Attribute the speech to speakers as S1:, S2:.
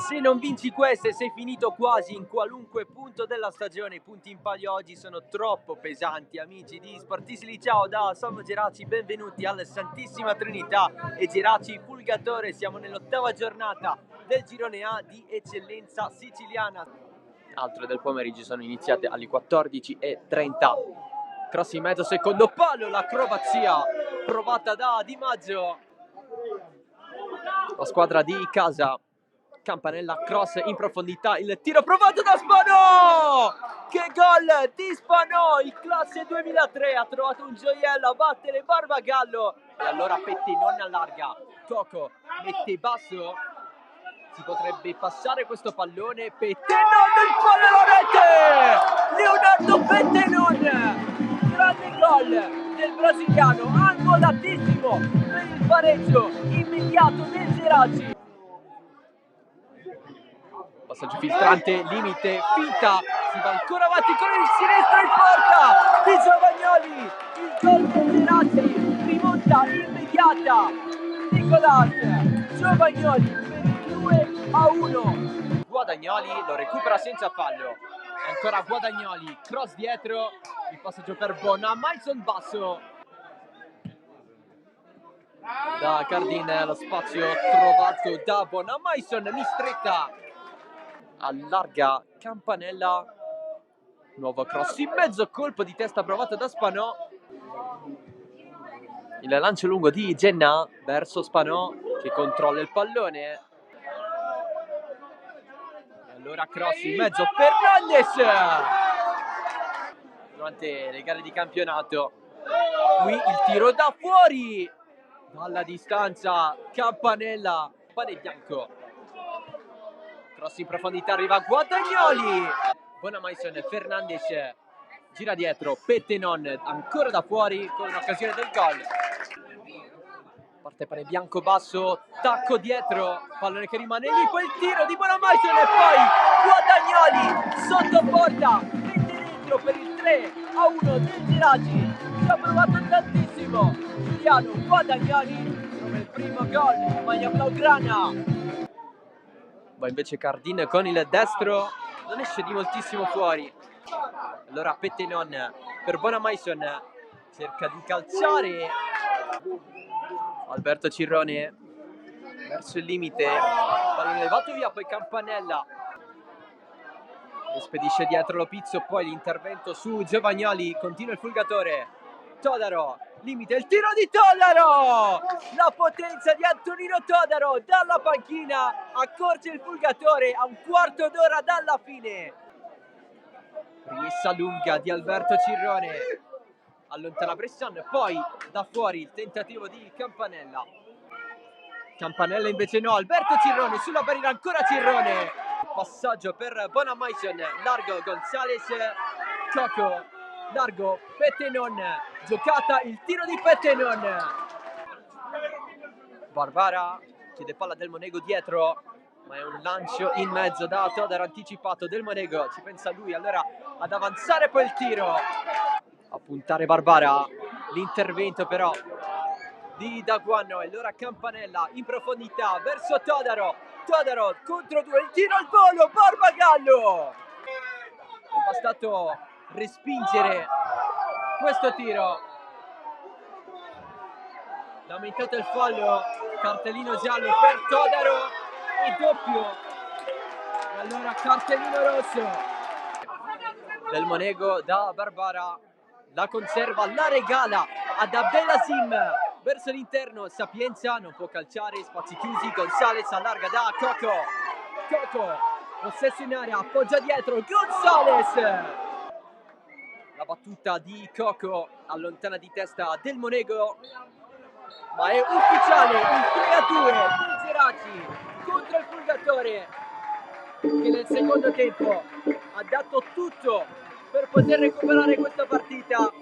S1: Se non vinci queste sei finito quasi in qualunque punto della stagione. I punti in palio oggi sono troppo pesanti, amici di Sportisili. Ciao da Salvo Geraci, benvenuti alla Santissima Trinità e Geraci Fulgatore. Siamo nell'8ª giornata del girone A di eccellenza siciliana. Altre del pomeriggio sono iniziate alle 14:30. Cross in mezzo, secondo palo, l'acrobazia provata da Di Maggio. La squadra di casa, Campanella, cross in profondità, il tiro provato da Spanò! Che gol di Spanò, il classe 2003, ha trovato un gioiello a battere Barbagallo. E allora Pettenon allarga, Coco mette basso, si potrebbe passare questo pallone, Pettenon, il palo alla rete! Leonardo Pettenon, grande gol del brasiliano, angolatissimo per il pareggio immediato del Geraci. Passaggio filtrante, limite, finta, si va ancora avanti con il sinistro in porta di Giovagnoli, il gol del Geraci, rimonta immediata, Nicolas Giovagnoli per il 2-1. Guadagnoli lo recupera senza fallo, ancora Guadagnoli, cross dietro, il passaggio per Bonamaison basso. Da Cardin lo spazio trovato da Bonamaison, Mistretta allarga Campanella, nuovo cross in mezzo, colpo di testa provato da Spanò, il lancio lungo di Genna verso Spanò che controlla il pallone e allora cross in mezzo, Fernandes durante le gare di campionato, qui il tiro da fuori dalla distanza, Campanella, pane bianco, cross in profondità, arriva Guadagnoli, Bonamaison, Fernandes gira dietro, Pettenon ancora da fuori con un'occasione del gol, parte pane bianco basso, tacco dietro, pallone che rimane lì, poi il tiro di Bonamaison e poi Guadagnoli sotto porta, mette dentro per il 3-1 del Geraci. Ci ha provato tantissimo Giuliano Guadagnoli come il primo gol, maglia blaugrana. Va invece Cardin con il destro, non esce di moltissimo fuori. Allora Pettenon per Bonamaison, cerca di calciare Alberto Cirrone verso il limite, pallone levato via, poi Campanella spedisce dietro Lopizzo, poi l'intervento su Giovagnoli, continua il Fulgatore, Todaro, limite, il tiro di Todaro, la potenza di Antonino Todaro dalla panchina, accorge il Fulgatore a un quarto d'ora dalla fine. Rimessa lunga di Alberto Cirrone, allontana Bressan, poi da fuori il tentativo di Campanella. Campanella invece no, Alberto Cirrone sulla barriera, ancora Cirrone, passaggio per Bonamaison, largo Gonzales, Coco, largo Pettenon, giocata, il tiro di Pettenon, Barbara chiede palla del Monego dietro, ma è un lancio in mezzo da Todaro anticipato, del Monego ci pensa lui allora ad avanzare, poi il tiro, a puntare Barbara, l'intervento però di Daguano e allora Campanella in profondità verso Todaro, Todaro contro due, il tiro al volo, Barbagallo, è bastato respingere questo tiro, lamentato il fallo, cartellino giallo per Todaro e doppio, e allora cartellino rosso del Monego da Barbara, la conserva, la regala ad Abdelazim verso l'interno, Sapienza non può calciare, spazi chiusi, Gonzales allarga da Coco, Coco possesso in area, appoggia dietro, Gonzales, la battuta di Coco allontana di testa del Monego, ma è ufficiale il 3-2 del Geraci contro il Fulgatore, che nel secondo tempo ha dato tutto per poter recuperare questa partita.